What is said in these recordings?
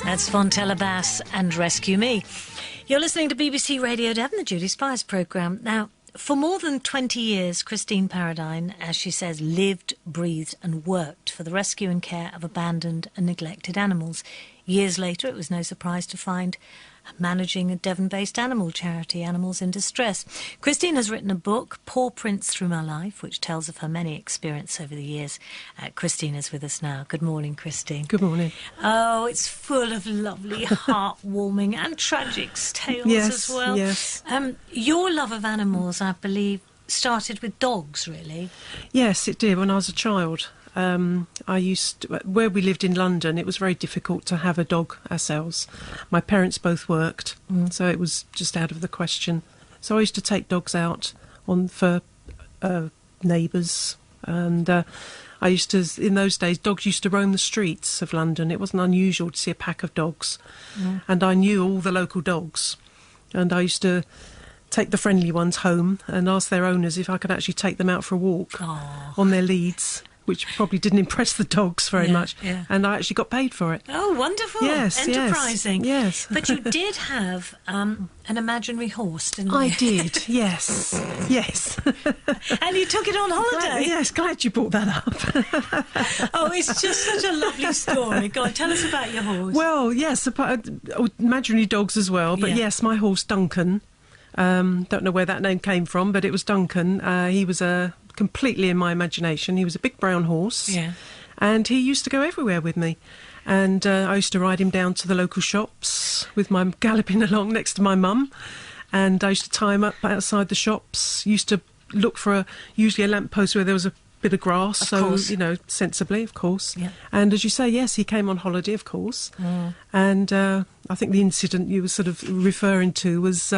That's Fontella Bass and Rescue Me. You're listening to BBC Radio Devon, the Judy Spice programme. Now, for more than 20 years, Christine Paradine, as she says, lived, breathed and worked for the rescue and care of abandoned and neglected animals. Years later, it was no surprise to find managing a Devon-based animal charity, Animals in Distress. Christine has written a book, Pawprints Through My Life, which tells of her many experiences over the years. Christine is with us now. Good morning, Christine. Good morning. Oh, it's full of lovely, heartwarming and tragic tales as well. Yes. Your love of animals, I believe, started with dogs, really. Yes, it did when I was a child. Where we lived in London, it was very difficult to have a dog ourselves. My parents both worked, so it was just out of the question. So I used to take dogs out for neighbours, and I used to, in those days, dogs used to roam the streets of London. It wasn't unusual to see a pack of dogs, and I knew all the local dogs, and I used to take the friendly ones home and ask their owners if I could actually take them out for a walk on their leads, which probably didn't impress the dogs very much. Yeah. And I actually got paid for it. Oh, wonderful. Yes, enterprising. Yes. But you did have an imaginary horse, didn't you? I did, yes. And you took it on holiday? Glad you brought that up. Oh, it's just such a lovely story. Go on, tell us about your horse. Well, yes, imaginary dogs as well. But yes, my horse, Duncan. Don't know where that name came from, but it was Duncan. He was completely in my imagination. He was a big brown horse, and he used to go everywhere with me. And I used to ride him down to the local shops with my galloping along next to my mum. And I used to tie him up outside the shops. Used to look for usually a lamppost where there was a bit of grass, sensibly, of course. Yeah. And as you say, yes, he came on holiday, of course. And I think the incident you were sort of referring to was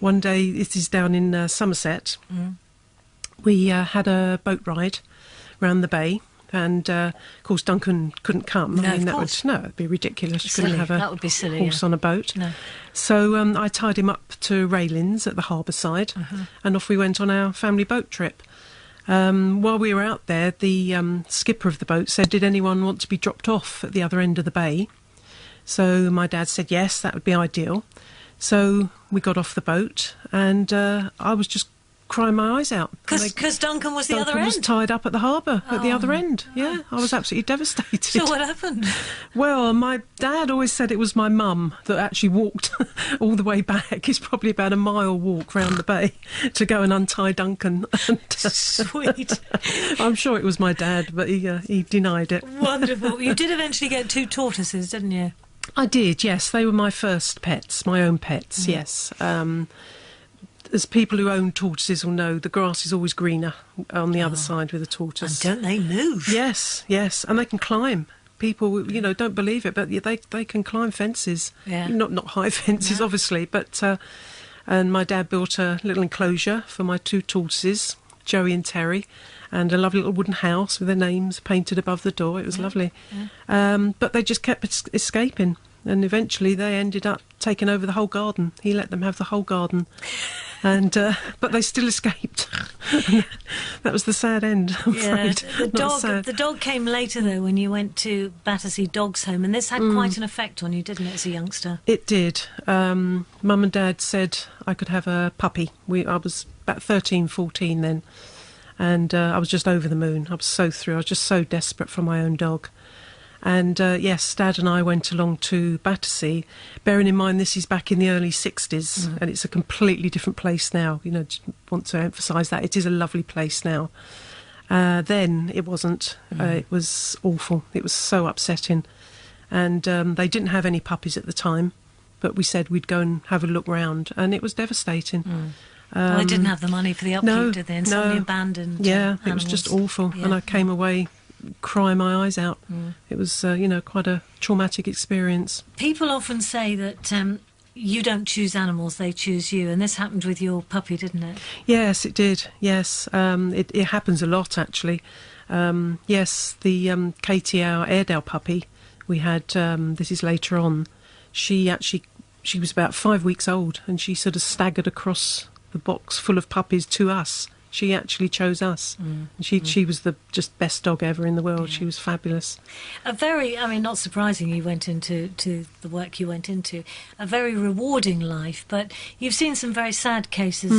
one day, it is down in Somerset. We had a boat ride round the bay, and of course Duncan couldn't come. No, it'd be ridiculous. You couldn't have a horse on a boat. No. So I tied him up to railings at the harbour side, and off we went on our family boat trip. While we were out there, the skipper of the boat said, "Did anyone want to be dropped off at the other end of the bay?" So my dad said, yes, that would be ideal. So we got off the boat, and I was just crying my eyes out. Because Duncan was the other end? Duncan was tied up at the harbour at the other end. Yeah, I was absolutely devastated. So what happened? Well, my dad always said it was my mum that actually walked all the way back. It's probably about a mile walk round the bay to go and untie Duncan. Sweet. I'm sure it was my dad, but he denied it. Wonderful. You did eventually get 2 tortoises, didn't you? I did, yes. They were my first pets, my own pets, yes. As people who own tortoises will know, the grass is always greener on the other side with a tortoise. And don't they move? Yes, and they can climb. People, don't believe it, but they can climb fences. Yeah. Not high fences, obviously, but... and my dad built a little enclosure for my 2 tortoises, Joey and Terry, and a lovely little wooden house with their names painted above the door. It was lovely. Yeah. But they just kept escaping, and eventually they ended up taking over the whole garden. He let them have the whole garden. And but they still escaped. That was the sad end, I'm afraid. The dog came later, though, when you went to Battersea Dogs Home, and this had quite an effect on you, didn't it, as a youngster? It did. Mum and Dad said I could have a puppy. I was about 13, 14 then, and I was just over the moon. I was so through. I was just so desperate for my own dog. And yes, Dad and I went along to Battersea, bearing in mind this is back in the early 60s, and it's a completely different place now. Just want to emphasise that. It is a lovely place now. Then it wasn't. It was awful. It was so upsetting. And they didn't have any puppies at the time, but we said we'd go and have a look round, and it was devastating. Well, they didn't have the money for the upkeep, did they? And so many abandoned animals. It was just awful. Yeah. And I came away crying my eyes out. It was, quite a traumatic experience. People often say that you don't choose animals, they choose you, and this happened with your puppy, didn't it? Yes, it did, yes. It happens a lot, actually. Yes, the Katie, our Airedale puppy, we had, this is later on, she was about 5 weeks old, and she sort of staggered across the box full of puppies to us She actually chose us. She was the just best dog ever in the world. She was fabulous. Not surprising you went into the work you went into, a very rewarding life, but you've seen some very sad cases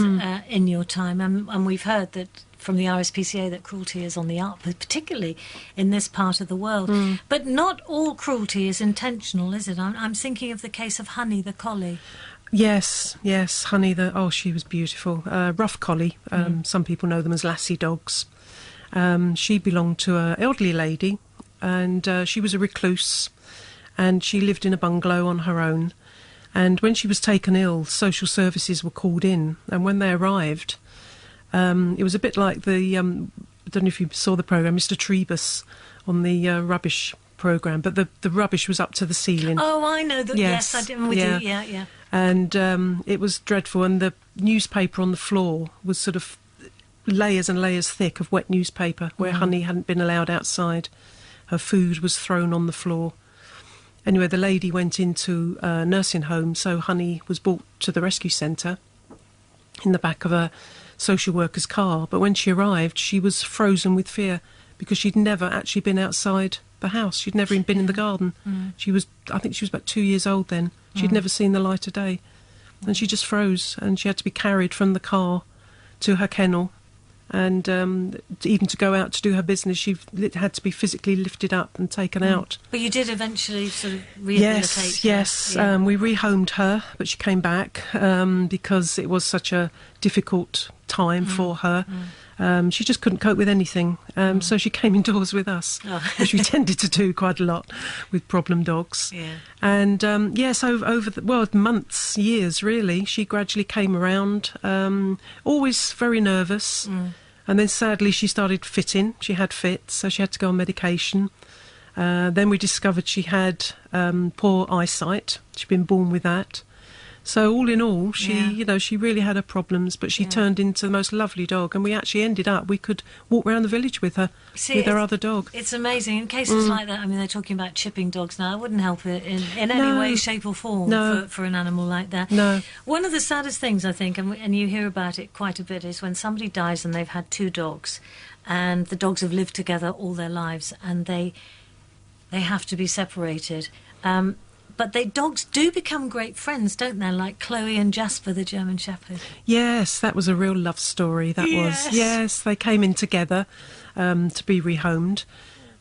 in your time, and we've heard that from the RSPCA that cruelty is on the up, particularly in this part of the world. But not all cruelty is intentional, is it? I'm thinking of the case of Honey the collie. Yes, Honey, she was beautiful. Rough collie, some people know them as lassie dogs. She belonged to an elderly lady, and she was a recluse, and she lived in a bungalow on her own. And when she was taken ill, social services were called in, and when they arrived, it was a bit like the, I don't know if you saw the programme, Mr. Trebus on the rubbish programme, but the rubbish was up to the ceiling. Oh, I know that. Yes, I did. Yeah. And it was dreadful, and the newspaper on the floor was sort of layers and layers thick of wet newspaper where Honey hadn't been allowed outside. Her food was thrown on the floor. Anyway, the lady went into a nursing home, so Honey was brought to the rescue centre in the back of a social worker's car. But when she arrived, she was frozen with fear because she'd never actually been outside the house. She'd never even been in the garden. I think she was about 2 years old then. She'd never seen the light of day. And she just froze, and she had to be carried from the car to her kennel. And even to go out to do her business, she had to be physically lifted up and taken out. But you did eventually sort of rehabilitate her. Yes. We rehomed her, but she came back because it was such a difficult time for her. She just couldn't cope with anything, so she came indoors with us, which we tended to do quite a lot with problem dogs. And so over the months, years really, she gradually came around, always very nervous. And then sadly she started fitting. She had fits, so she had to go on medication. Then we discovered she had poor eyesight. She'd been born with that. So all in all, she really had her problems, but she turned into the most lovely dog, and we actually ended up, we could walk around the village with her, with her other dog. It's amazing. In cases like that, I mean, they're talking about chipping dogs now. I wouldn't help it in any way, shape or form for an animal like that. No. One of the saddest things, I think, and you hear about it quite a bit, is when somebody dies and they've had two dogs, and the dogs have lived together all their lives, and they have to be separated. But dogs do become great friends, don't they? Like Chloe and Jasper, the German Shepherd. Yes, that was a real love story, that was. Yes, they came in together to be rehomed.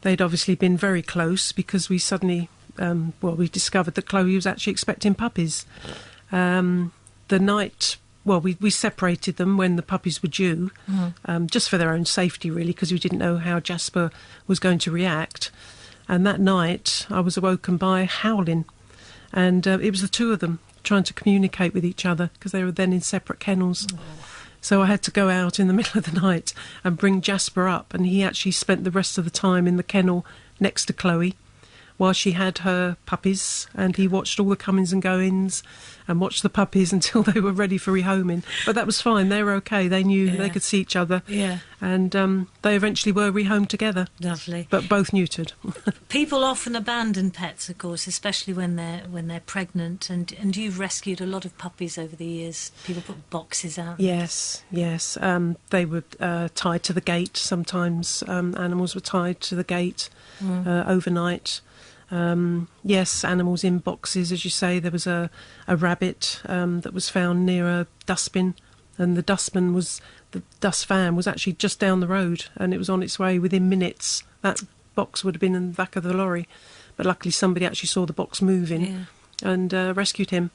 They'd obviously been very close because we suddenly, we discovered that Chloe was actually expecting puppies. The night, we separated them when the puppies were due, just for their own safety, really, because we didn't know how Jasper was going to react. And that night, I was awoken by howling. And it was the two of them trying to communicate with each other because they were then in separate kennels. So I had to go out in the middle of the night and bring Jasper up, and he actually spent the rest of the time in the kennel next to Chloe while she had her puppies, and he watched all the comings and goings and watched the puppies until they were ready for rehoming. But that was fine. They were okay. They knew they could see each other. And they eventually were rehomed together. Lovely. But both neutered. People often abandon pets, of course, especially when they're pregnant. And you've rescued a lot of puppies over the years. People put boxes out. Yes. They were tied to the gate. Sometimes animals were tied to the gate overnight. Animals in boxes, as you say. There was a rabbit that was found near a dustbin, and the dust van was actually just down the road, and it was on its way within minutes. That box would have been in the back of the lorry, but luckily somebody actually saw the box moving and rescued him.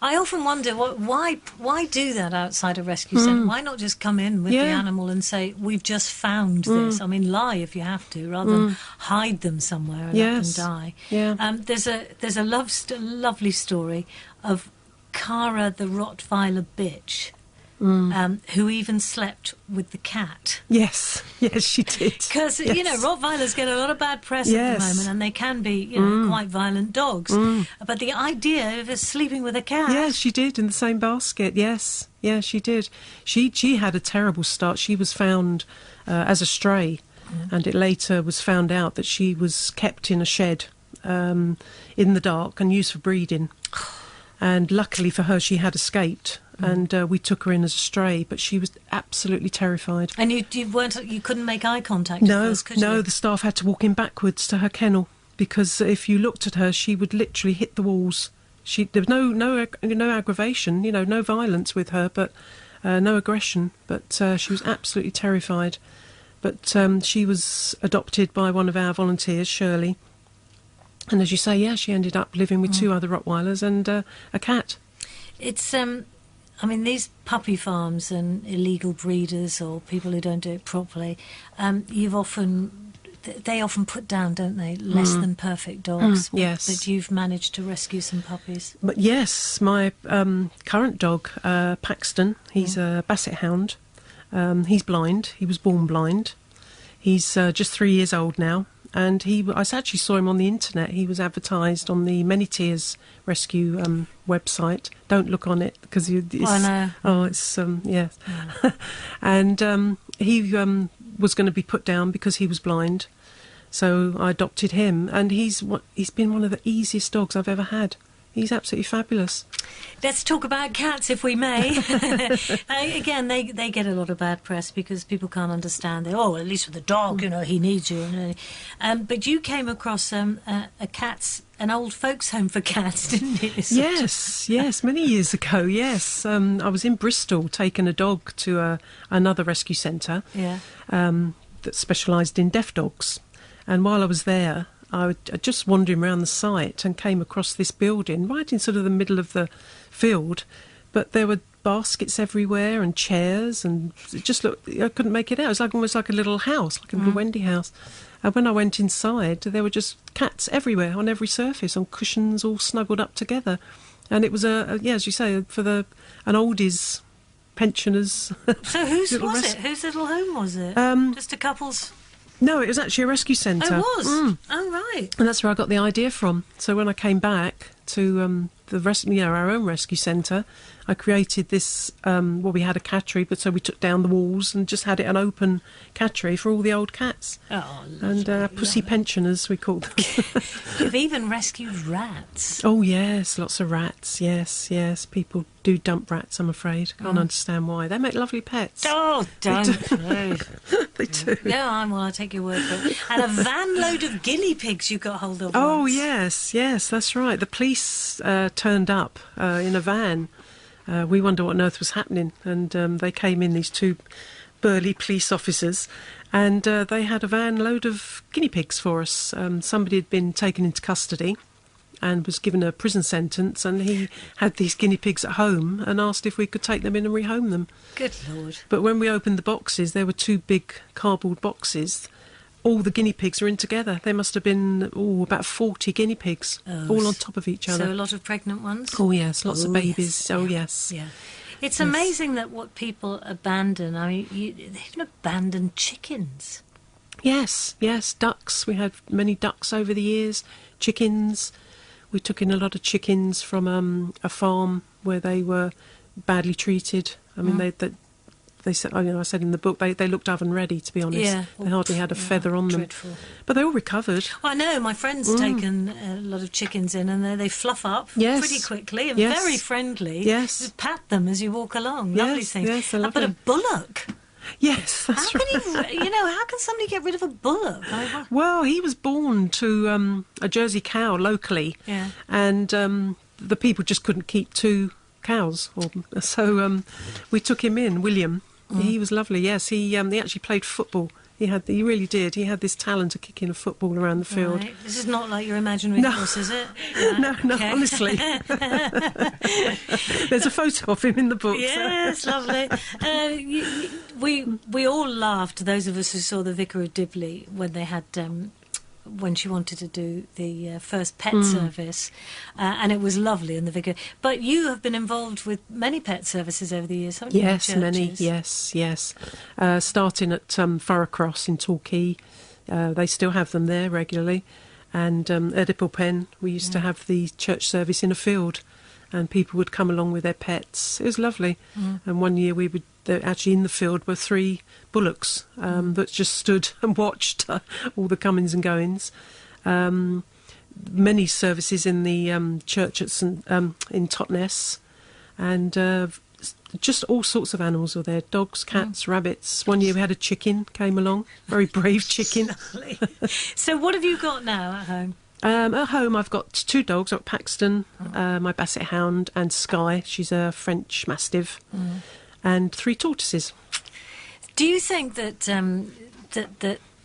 I often wonder why do that outside a rescue centre? Why not just come in with the animal and say, we've just found this? I mean, lie if you have to, rather than hide them somewhere and let them die. There's a lovely story of Cara the Rottweiler bitch, who even slept with the cat. Yes, she did. Because, Rottweilers get a lot of bad press at the moment, and they can be, quite violent dogs. But the idea of sleeping with a cat... Yes, she did, in the same basket, yes. Yeah, she did. She had a terrible start. She was found as a stray, and it later was found out that she was kept in a shed in the dark and used for breeding. And luckily for her, she had escaped. and we took her in as a stray, but she was absolutely terrified. And you couldn't make eye contact at first, could you? The staff had to walk in backwards to her kennel, because if you looked at her, she would literally hit the walls. There was no aggravation, no violence with her, but no aggression. But she was absolutely terrified. But she was adopted by one of our volunteers, Shirley. And as you say, she ended up living with 2 other Rottweilers and a cat. It's, these puppy farms and illegal breeders or people who don't do it properly, they often put down, don't they, less than perfect dogs. Yes. But you've managed to rescue some puppies. But yes, my current dog, Paxton, he's a basset hound. He's blind. He was born blind. He's just 3 years old now. And I actually saw him on the internet. He was advertised on the Many Tears Rescue website. Don't look on it because it's... I know. Oh, it's yes. Yeah. And he was going to be put down because he was blind. So I adopted him, and he's been one of the easiest dogs I've ever had. He's absolutely fabulous. Let's talk about cats, if we may. Again, they get a lot of bad press because people can't understand. At least with the dog, he needs you. But you came across an old folks' home for cats, didn't you? Yes, many years ago, yes. I was in Bristol taking a dog to another rescue centre that specialised in deaf dogs. And while I was there, I was just wandering around the site and came across this building right in sort of the middle of the field, but there were baskets everywhere and chairs, and it just looked, I couldn't make it out. It was almost like a little house, like a little Wendy house. And when I went inside, there were just cats everywhere on every surface, on cushions, all snuggled up together. And it was as you say, for an oldies pensioners. So whose was it? Whose little home was it? Just a couple's? No, it was actually a rescue centre. Oh, it was? Oh, right. And that's where I got the idea from. So when I came back to our own rescue centre, I created this, we had a cattery, but so we took down the walls and just had it an open cattery for all the old cats. Oh, and pussy pensioners, we called them. You've even rescued rats. Oh, yes, lots of rats, yes. People do dump rats, I'm afraid. Can't understand why. They make lovely pets. Oh, don't. They do. Yeah, I'll take your word for it. And a van load of guinea pigs you got hold of Oh, once. yes, that's right. The police turned up in a van. We wondered what on earth was happening, and they came in, these 2 burly police officers, and they had a van load of guinea pigs for us. Somebody had been taken into custody and was given a prison sentence, and he had these guinea pigs at home and asked if we could take them in and rehome them. Good Lord. But when we opened the boxes, there were 2 big cardboard boxes. All the guinea pigs are in together. There must have been about 40 guinea pigs, all on top of each other. So a lot of pregnant ones? Oh, yes, lots of babies. Yes. Oh, yes. Yeah. It's amazing that what people abandon. I mean, they even abandon chickens. Yes, ducks. We had many ducks over the years. Chickens. We took in a lot of chickens from a farm where they were badly treated. I mean, they said, I said in the book, they looked oven ready, to be honest. Yeah. They hardly had a feather on them. Dreadful. But they all recovered. I know, my friend's taken a lot of chickens in, and they fluff up pretty quickly and very friendly. Yes. Just pat them as you walk along. Lovely thing. Yes, But a bullock. Yes, that's right. How can somebody get rid of a bullock? Well, he was born to a Jersey cow locally, and the people just couldn't keep 2 cows, so we took him in, William. He was lovely. Yes, he actually played football. He really did. He had this talent of kicking a football around the field. Right. This is not like your imaginary horse, is it? No, honestly. There's a photo of him in the book. Yes, so. Lovely. We all laughed, those of us who saw the Vicar of Dibley, when they had when she wanted to do the first pet service, and it was lovely in the Vicar. But you have been involved with many pet services over the years, haven't you? Yes, many. Yes. Starting at Thurrowcross in Torquay, they still have them there regularly, and Oedipal Pen. We used to have the church service in a field, and people would come along with their pets. It was lovely. And one year actually in the field were 3 bullocks that just stood and watched all the comings and goings. Many services in the church at in Totnes, and just all sorts of animals were there. Dogs, cats, rabbits. One year we had a chicken came along, very brave chicken. So what have you got now at home? At home I've got 2 dogs. I've got Paxton, my Basset Hound, and Skye. She's a French Mastiff, and 3 tortoises. Do you think that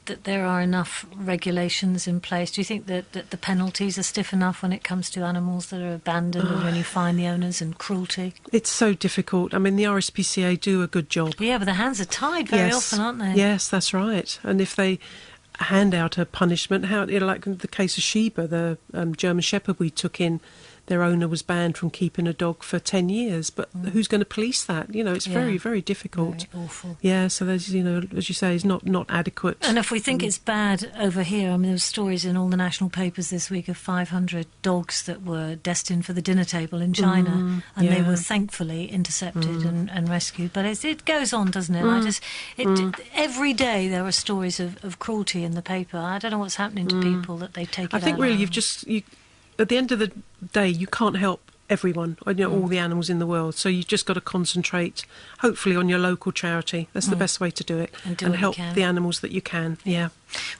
that there are enough regulations in place? Do you think that the penalties are stiff enough when it comes to animals that are abandoned or when you find the owners and cruelty? It's so difficult. I mean, the RSPCA do a good job. Yeah, but the hands are tied very often, aren't they? Yes, that's right. And if they hand out a punishment, like in the case of Sheba, the German Shepherd we took in, their owner was banned from keeping a dog for 10 years. But who's going to police that? It's very, very difficult. Very awful. Yeah, so there's, as you say, is not adequate. And if we think it's bad over here, I mean, there were stories in all the national papers this week of 500 dogs that were destined for the dinner table in China, and they were thankfully intercepted and rescued. But it goes on, doesn't it? Every day there are stories of cruelty in the paper. I don't know what's happening to people that they take it out. I think really at the end of the day, you can't help everyone, all the animals in the world. So you've just got to concentrate, hopefully, on your local charity. That's the best way to do it. And help the animals that you can. Yeah.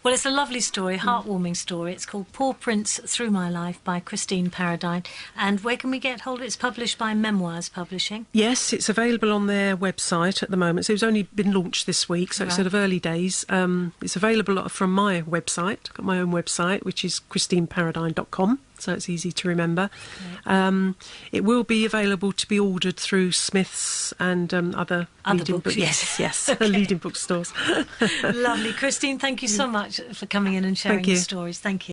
Well, it's a lovely story, heartwarming story. It's called Pawprints Through My Life by Christine Paradine. And where can we get hold of it? It's published by Memoirs Publishing. Yes, it's available on their website at the moment. So it's only been launched this week, so it's sort of early days. It's available from my website. I've got my own website, which is christineparadine.com. So it's easy to remember. It will be available to be ordered through Smiths and other leading books. Yes, leading bookstores. Lovely. Christine, thank you so much for coming in and sharing your stories. Thank you.